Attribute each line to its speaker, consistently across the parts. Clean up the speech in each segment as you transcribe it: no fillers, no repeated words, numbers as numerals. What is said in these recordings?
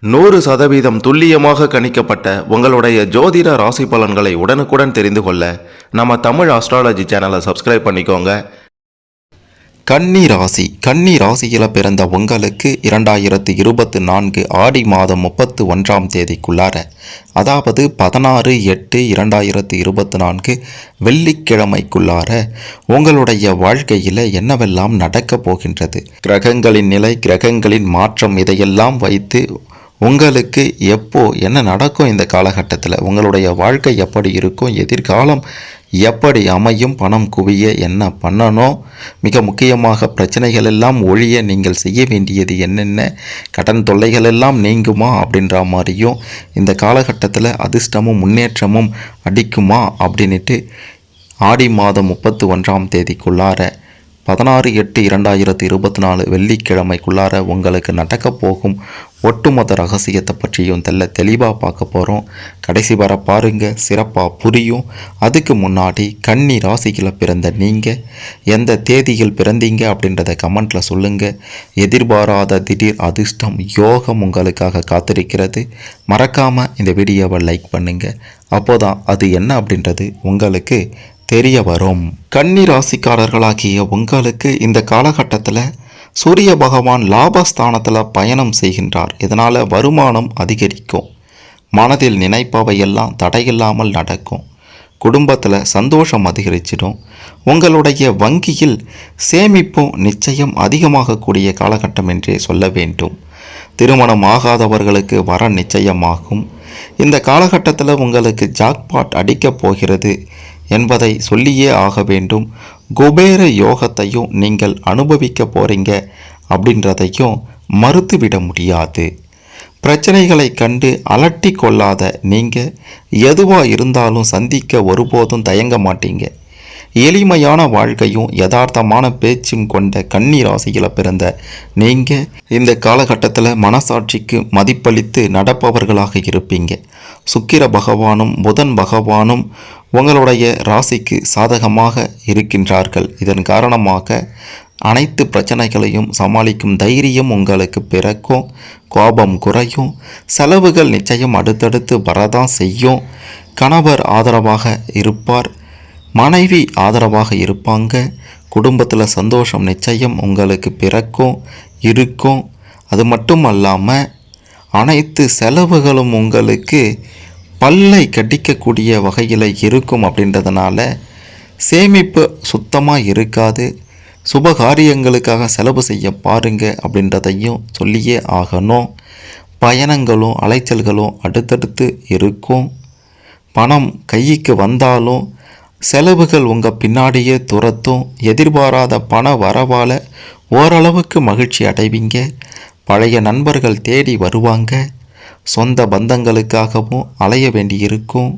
Speaker 1: 100% துல்லியமாக கணிக்கப்பட்ட உங்களுடைய ஜோதிட ராசி பலன்களை உடனுக்குடன் தெரிந்து கொள்ள நம்ம தமிழ் ஆஸ்ட்ராலஜி சேனலை சப்ஸ்கிரைப் பண்ணிக்கோங்க. கன்னி ராசியில் பிறந்த உங்களுக்கு 2024 ஆடி மாதம் 31ஆம் தேதிக்குள்ளார, அதாவது 16/8/2024 வெள்ளிக்கிழமைக்குள்ளார உங்களுடைய வாழ்க்கையில் என்னவெல்லாம் நடக்கப் போகின்றது, கிரகங்களின் நிலை, கிரகங்களின் மாற்றம், இதையெல்லாம் வைத்து உங்களுக்கு எப்போ என்ன நடக்கும், இந்த காலகட்டத்தில் உங்களுடைய வாழ்க்கை எப்படி இருக்கும், எதிர்காலம் எப்படி அமையும், பணம் குவிய என்ன பண்ணணும், மிக முக்கியமாக பிரச்சனைகள் எல்லாம் ஒழிய நீங்கள் செய்ய வேண்டியது என்னென்ன, கடன் தொல்லைகள் எல்லாம் நீங்குமா அப்படின்ற மாதிரியும், இந்த காலகட்டத்தில் அதிர்ஷ்டமும் முன்னேற்றமும் அடிக்குமா அப்படின்ட்டு ஆடி மாதம் 31ஆம் தேதிக்குள்ளார 16/8/2024 வெள்ளிக்கிழமைக்குள்ளார உங்களுக்கு நடக்கப் போகும் ஒட்டுமொத்த ரகசியத்தை பற்றியும் தெளிவாக பார்க்க போகிறோம். கடைசி வர பாருங்கள், சிறப்பாக புரியும். அதுக்கு முன்னாடி கன்னி ராசியில் பிறந்த நீங்கள் எந்த தேதியில் பிறந்தீங்க அப்படின்றத கமெண்ட்டில் சொல்லுங்கள். எதிர்பாராத திடீர் அதிர்ஷ்டம், யோகம் உங்களுக்காக காத்திருக்கிறது. மறக்காமல் இந்த வீடியோவை லைக் பண்ணுங்கள். அப்போதான் அது என்ன அப்படின்றது உங்களுக்கு தெரிய வரும். கன்னி ராசிக்காரர்களாகிய உங்களுக்கு இந்த காலகட்டத்தில் சூரிய பகவான் லாபஸ்தானத்தில் பயணம் செய்கின்றார். இதனால் வருமானம் அதிகரிக்கும். மனதில் நினைப்பவையெல்லாம் தடையில்லாமல் நடக்கும். குடும்பத்தில் சந்தோஷம் அதிகரிச்சிடும். உங்களுடைய வங்கியில் சேமிப்பும் நிச்சயம் அதிகமாகக்கூடிய காலகட்டம் என்றே சொல்ல வேண்டும். திருமணம் ஆகாதவர்களுக்கு வர நிச்சயமாகும். இந்த காலகட்டத்தில் உங்களுக்கு ஜாக்பாட் அடிக்கப் போகிறது என்பதை சொல்லியே ஆக வேண்டும். குபேர யோகத்தையும் நீங்கள் அனுபவிக்க போகிறீங்க அப்படின்றதையும் மறுத்துவிட முடியாது. பிரச்சனைகளை கண்டு அலட்டி கொள்ளாத நீங்கள் எதுவாக இருந்தாலும் சந்திக்க ஒருபோதும் தயங்க மாட்டீங்க. எளிமையான வாழ்க்கையும் யதார்த்தமான பேச்சும் கொண்ட கன்னி ராசியில் பிறந்த நீங்கள் இந்த காலகட்டத்தில் மனசாட்சிக்கு மதிப்பளித்து நடப்பவர்களாக இருப்பீங்க. சுக்கிர பகவானும் புதன் பகவானும் உங்களுடைய ராசிக்கு சாதகமாக இருக்கின்றார்கள். இதன் காரணமாக அனைத்து பிரச்சனைகளையும் சமாளிக்கும் தைரியம் உங்களுக்கு பிறக்கும். கோபம் குறையும். செலவுகள் நிச்சயம் அடுத்தடுத்து வரதான் செய்யும். கணவர் ஆதரவாக இருப்பார். மனைவி ஆதரவாக இருப்பாங்க. குடும்பத்தில் சந்தோஷம் நிச்சயம் உங்களுக்கு பிறக்கும் இருக்கும். அது மட்டும் அல்லாமல் அனைத்து செலவுகளும் உங்களுக்கு பல்லை கடிக்கக்கூடிய வகையில் இருக்கும். அப்படின்றதுனால சேமிப்பு சுத்தமாக இருக்காது. சுபகாரியங்களுக்காக செலவு செய்ய பாருங்க அப்படின்றதையும் சொல்லியே ஆகணும். பயணங்களும் அலைச்சல்களும் அடுத்தடுத்து இருக்கும். பணம் கைக்கு வந்தாலும் செலவுகள் உங்கள் பின்னாடியே துரத்தும். எதிர்பாராத பண வரவால் ஓரளவுக்கு மகிழ்ச்சி அடைவீங்க. பழைய நண்பர்கள் தேடி வருவாங்க. சொந்த பந்தங்களுக்காகவும் அலைய வேண்டியிருக்கும்.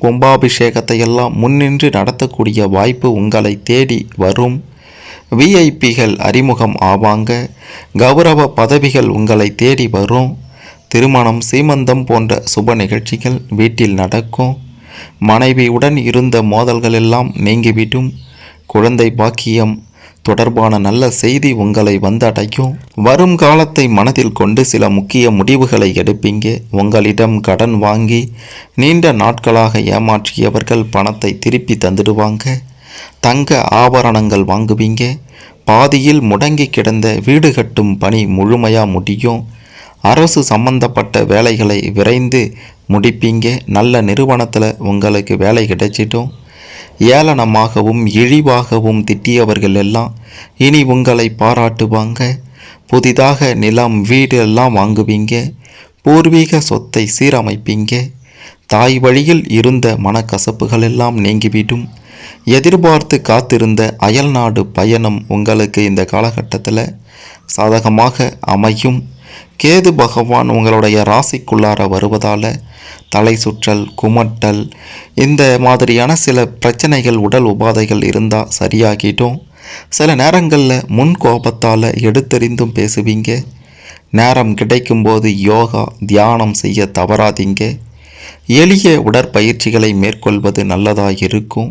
Speaker 1: கும்பாபிஷேகத்தை எல்லாம் முன்னின்று நடத்தக்கூடிய வாய்ப்பு உங்களை தேடி வரும். விஐபிகள் அறிமுகம் ஆவாங்க. கௌரவ பதவிகள் உங்களை தேடி வரும். திருமணம், சீமந்தம் போன்ற சுப நிகழ்ச்சிகள் வீட்டில் நடக்கும். மனைவியுடன் இருந்த மோதல்கள் எல்லாம் நீங்கிவிடும். குழந்தை பாக்கியம் தொடர்பான நல்ல செய்தி உங்களை வந்தடையும். வரும் காலத்தை மனதில் கொண்டு சில முக்கிய முடிவுகளை எடுப்பீங்க. உங்களிடம் கடன் வாங்கி நீண்ட நாட்களாக ஏமாற்றியவர்கள் பணத்தை திருப்பி தந்துடுவாங்க. தங்க ஆபரணங்கள் வாங்குவீங்க. பாதியில் முடங்கி கிடந்த வீடு கட்டும் பணி முழுமையாக முடியும். அரசு சம்பந்தப்பட்ட வேலைகளை விரைந்து முடிப்பீங்க. நல்ல நிறுவனத்தில் உங்களுக்கு வேலை கிடைச்சிட்டும். ஏளனமாகவும் இழிவாகவும் திட்டியவர்கள் எல்லாம் இனி உங்களை பாராட்டுவாங்க. புதிதாக நிலம், வீடு எல்லாம் வாங்குவீங்க. பூர்வீக சொத்தை சீரமைப்பீங்க. தாய் வழியில் இருந்த மனக்கசப்புகள் எல்லாம் நீங்கிவிடும். எதிர்பார்த்து காத்திருந்த அயல்நாடு பயணம் உங்களுக்கு இந்த காலகட்டத்தில் சாதகமாக அமையும். கேது பகவான் உங்களுடைய ராசிக்குள்ளார வருவதால் தலை சுற்றல், குமட்டல், இந்த மாதிரியான சில பிரச்சனைகள், உடல் உபாதைகள் இருந்தால் சரியாகிடும். சில நேரங்களில் முன் கோபத்தால் எடுத்தறிந்தும் பேசுவீங்க. நேரம் கிடைக்கும்போது யோகா, தியானம் செய்ய தவறாதீங்க. எளிய உடற்பயிற்சிகளை மேற்கொள்வது நல்லதாக இருக்கும்.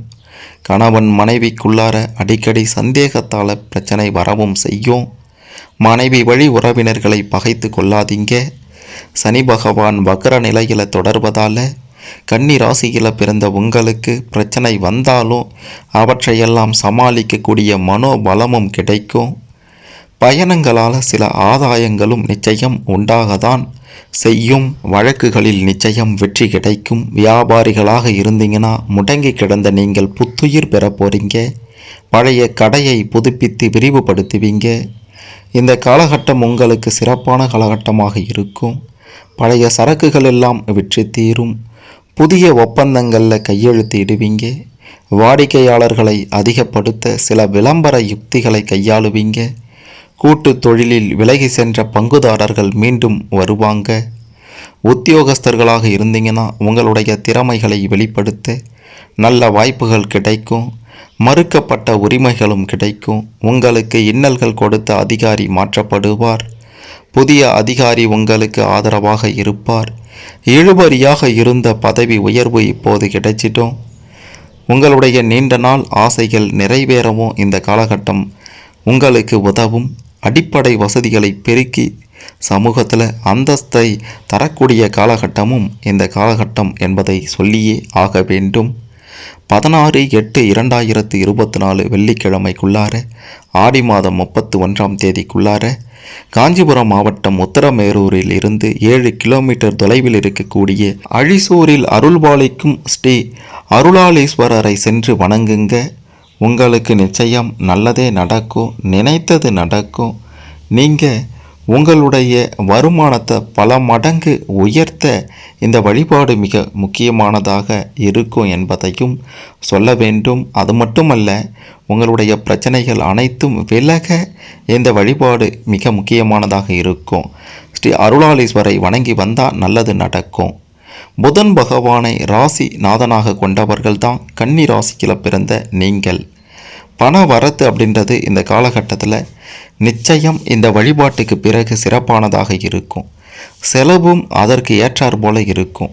Speaker 1: கணவன் மனைவிக்குள்ளார அடிக்கடி சந்தேகத்தால் பிரச்சனை வரவும் செய்யும். மனைவி வழி உறவினர்களை பகைத்து கொள்ளாதீங்க. சனி பகவான் வக்ர நிலையில் தொடர்வதால் கன்னி ராசியில் பிறந்த உங்களுக்கு பிரச்சனை வந்தாலும் அவற்றையெல்லாம் சமாளிக்கக்கூடிய மனோபலமும் கிடைக்கும். பயணங்களால் சில ஆதாயங்களும் நிச்சயம் உண்டாகத்தான் செய்யும். வழக்குகளில் நிச்சயம் வெற்றி கிடைக்கும். வியாபாரிகளாக இருந்தீங்கன்னா முடங்கி கிடந்த நீங்கள் புத்துயிர் பெற போறீங்க. பழைய கடையை புதுப்பித்து விரிவுபடுத்துவீங்க. இந்த காலகட்டம் உங்களுக்கு சிறப்பான காலகட்டமாக இருக்கும். பழைய சரக்குகள் எல்லாம் விற்று தீரும். புதிய ஒப்பந்தங்களில் கையெழுத்து இடுவீங்க. வாடிக்கையாளர்களை அதிகப்படுத்த சில விளம்பர யுக்திகளை கையாளுவீங்க. கூட்டு தொழிலில் விலகி சென்ற பங்குதாரர்கள் மீண்டும் வருவாங்க. உத்தியோகஸ்தர்களாக இருந்தீங்கன்னா உங்களுடைய திறமைகளை வெளிப்படுத்த நல்ல வாய்ப்புகள் கிடைக்கும். மறுக்கப்பட்ட உரிமைகளும் கிடைக்கும். உங்களுக்கு இன்னல்கள் கொடுத்த அதிகாரி மாற்றப்படுவார். புதிய அதிகாரி உங்களுக்கு ஆதரவாக இருப்பார். இழுபறியாக இருந்த பதவி உயர்வு இப்போது கிடைச்சிட்டோம். உங்களுடைய நீண்ட நாள் ஆசைகள் நிறைவேறவும் இந்த காலகட்டம் உங்களுக்கு உதவும். அடிப்படை வசதிகளை பெருக்கி சமூகத்தில் அந்தஸ்தை தரக்கூடிய காலகட்டமும் இந்த காலகட்டம் என்பதை சொல்லியே ஆக வேண்டும். 16/8/2024 வெள்ளிக்கிழமைக்குள்ளார ஆடி மாதம் 31ஆம் தேதிக்குள்ளார காஞ்சிபுரம் மாவட்டம் உத்தரமேரூரில் இருந்து 7 கிலோமீட்டர் தொலைவில் இருக்கக்கூடிய அழிசூரில் அருள்பாலிக்கும் ஸ்ரீ அருளாளீஸ்வரரை சென்று வணங்குங்க. உங்களுக்கு நிச்சயம் நல்லதே நடக்கும். நினைத்தது நடக்கும். நீங்கள் உங்களுடைய வருமானத்தை பல மடங்கு உயர்த்த இந்த வழிபாடு மிக முக்கியமானதாக இருக்கும் என்பதையும் சொல்ல வேண்டும். அது மட்டுமல்ல, உங்களுடைய பிரச்சனைகள் அனைத்தும் விலக இந்த வழிபாடு மிக முக்கியமானதாக இருக்கும். ஸ்ரீ அருளாளீஸ்வரை வணங்கி வந்தால் நல்லது நடக்கும். புதன் பகவானை ராசி நாதனாக கொண்டவர்கள் தான் கன்னி ராசியில் பிறந்த நீங்கள். பண வரத்து அப்படின்றது இந்த காலகட்டத்தில் நிச்சயம் இந்த வழிபாட்டுக்கு பிறகு சிறப்பானதாக இருக்கும். செலவும் அதற்கு ஏற்றார் போல இருக்கும்.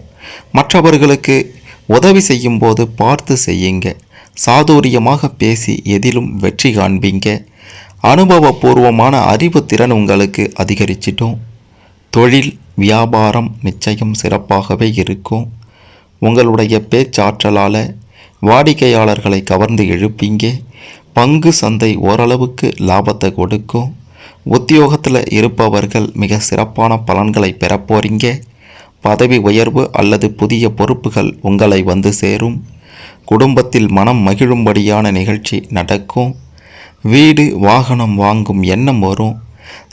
Speaker 1: மற்றவர்களுக்கு உதவி செய்யும் போது பார்த்து செய்யுங்க. சாதுரியமாக பேசி எதிலும் வெற்றி காண்பீங்க. அனுபவபூர்வமான அறிவு திறன் உங்களுக்கு அதிகரிச்சிட்டும். தொழில் வியாபாரம் நிச்சயம் சிறப்பாகவே இருக்கும். உங்களுடைய பேச்சாற்றலால் வாடிக்கையாளர்களை கவர்ந்து இழுப்பீங்க. பங்கு சந்தை ஓரளவுக்கு லாபத்தை கொடுக்கும். உத்தியோகத்தில் இருப்பவர்கள் மிக சிறப்பான பலன்களை பெறப்போறீங்க. பதவி உயர்வு அல்லது புதிய பொறுப்புகள் உங்களை வந்து சேரும். குடும்பத்தில் மனம் மகிழும்படியான நிகழ்ச்சி நடக்கும். வீடு வாகனம் வாங்கும் எண்ணம் வரும்.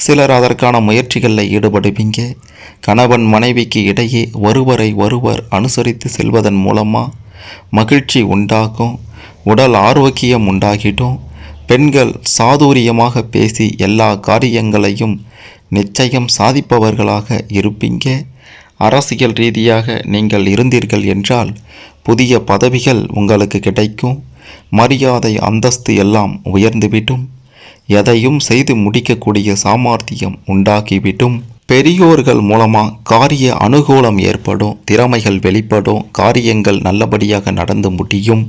Speaker 1: சிலர் அதற்கான முயற்சிகளில் ஈடுபடுவீங்க. கணவன் மனைவிக்கு இடையே ஒருவரை ஒருவர் அனுசரித்து செல்வதன் மூலமாக மகிழ்ச்சி உண்டாகும். உடல் ஆரோக்கியம் உண்டாகிடும். பெண்கள் சாதுரியமாக பேசி எல்லா காரியங்களையும் நிச்சயம் சாதிப்பவர்களாக இருப்பீங்க. அரசியல் ரீதியாக நீங்கள் இருந்தீர்கள் என்றால் புதிய பதவிகள் உங்களுக்கு கிடைக்கும். மரியாதை அந்தஸ்து எல்லாம் உயர்ந்துவிடும். எதையும் செய்து முடிக்கக்கூடிய சாமர்த்தியம் உண்டாகிவிடும். பெரியோர்கள் மூலமாக காரிய அனுகூலம் ஏற்படும். திறமைகள் வெளிப்படும். காரியங்கள் நல்லபடியாக நடந்து முடியும்.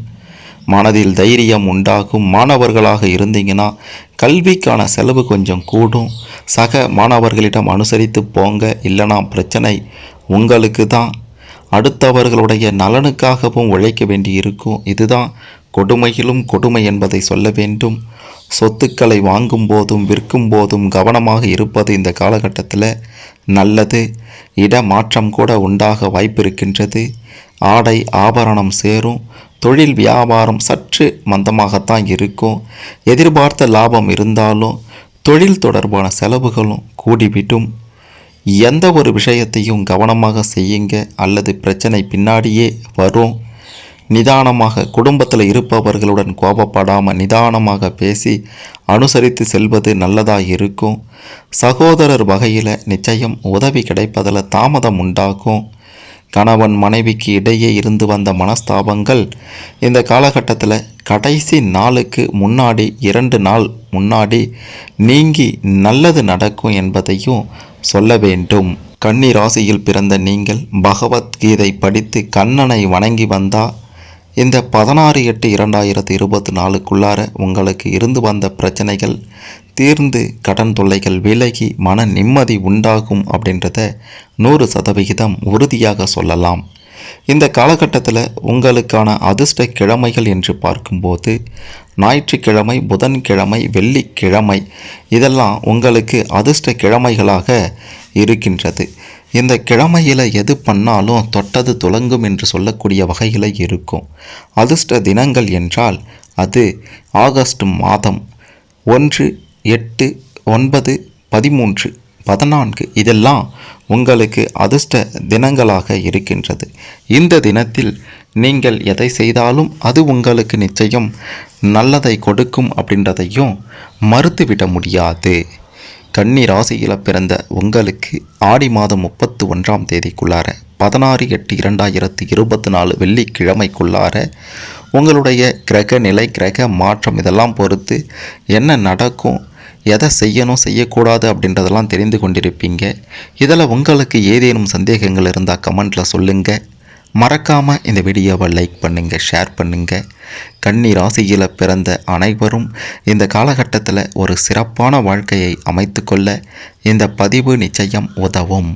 Speaker 1: மனதில் தைரியம் உண்டாகும். மாணவர்களாக இருந்தீங்கன்னா கல்விக்கான செலவு கொஞ்சம் கூடும். சக மாணவர்களிடம் அனுசரித்து போங்க. இல்லைனா பிரச்சனை உங்களுக்கு தான். அடுத்தவர்களுடைய நலனுக்காகவும் உழைக்க வேண்டி இருக்கும். இதுதான் கொடுமையிலும் கொடுமை என்பதை சொல்ல வேண்டும். சொத்துக்களை வாங்கும் போதும் விற்கும் போதும் கவனமாக இருப்பது இந்த காலகட்டத்தில் நல்லது. இடமாற்றம் கூட உண்டாக வாய்ப்பு இருக்கின்றது. ஆடை ஆபரணம் சேரும். தொழில் வியாபாரம் சற்று மந்தமாகத்தான் இருக்கும். எதிர்பார்த்த லாபம் இருந்தாலும் தொழில் தொடர்பான செலவுகளும் கூடிவிடும். எந்த ஒரு விஷயத்தையும் கவனமாக செய்யுங்க, அல்லது பிரச்சனை பின்னாடியே வரும். நிதானமாக குடும்பத்தில் இருப்பவர்களுடன் கோபப்படாமல் நிதானமாக பேசி அனுசரித்து செல்வது நல்லதாக இருக்கும். சகோதரர் வகையில் நிச்சயம் உதவி கிடைப்பதில் தாமதம் உண்டாகும். கணவன் மனைவிக்கு இடையே இருந்து வந்த மனஸ்தாபங்கள் இந்த காலகட்டத்தில் கடைசி நாளுக்கு முன்னாடி 2 நாள் முன்னாடி நீங்கி நல்லது நடக்கும் என்பதையும் சொல்ல வேண்டும். கன்னி ராசியில் பிறந்த நீங்கள் பகவத்கீதை படித்து கண்ணனை வணங்கி வந்தால் இந்த 16/8/2024க்குள்ளார உங்களுக்கு இருந்து வந்த பிரச்சனைகள் தீர்ந்து கடன் தொல்லைகள் விலகி மன நிம்மதி உண்டாகும் அப்படின்றத 100% உறுதியாக சொல்லலாம். இந்த காலகட்டத்தில் உங்களுக்கான அதிர்ஷ்ட கிழமைகள் என்று பார்க்கும்போது ஞாயிற்றுக்கிழமை, புதன்கிழமை, வெள்ளிக்கிழமை இதெல்லாம் உங்களுக்கு அதிர்ஷ்ட கிழமைகளாக இருக்கின்றது. இந்த கிழமையில் எது பண்ணாலும் தொட்டது துலங்கும் என்று சொல்லக்கூடிய வகையில் இருக்கும். அதிர்ஷ்ட தினங்கள் என்றால் அது ஆகஸ்ட் மாதம் 1, 8, 9, 13, 14 இதெல்லாம் உங்களுக்கு அதிர்ஷ்ட தினங்களாக இருக்கின்றது. இந்த தினத்தில் நீங்கள் எதை செய்தாலும் அது உங்களுக்கு நிச்சயம் நல்லதை கொடுக்கும் அப்படின்றதையும் மறுத்துவிட முடியாது. கன்னி ராசியில் பிறந்த உங்களுக்கு ஆடி மாதம் 31ஆம் தேதிக்குள்ளார 16/8/2024 வெள்ளிக்கிழமைக்குள்ளார உங்களுடைய கிரக நிலை, கிரக மாற்றம் இதெல்லாம் பொறுத்து என்ன நடக்கும், எதை செய்யணும் செய்யக்கூடாது அப்படின்றதெல்லாம் தெரிந்து கொண்டிருப்பீங்க. இதில் உங்களுக்கு ஏதேனும் சந்தேகங்கள் இருந்தால் கமெண்ட்டில் சொல்லுங்கள். மறக்காமல் இந்த வீடியோவை லைக் பண்ணுங்கள், ஷேர் பண்ணுங்கள். கன்னி ராசியில் பிறந்த அனைவரும் இந்த காலகட்டத்தில் ஒரு சிறப்பான வாழ்க்கையை அமைத்து கொள்ள இந்த பதிவு நிச்சயம் உதவும்.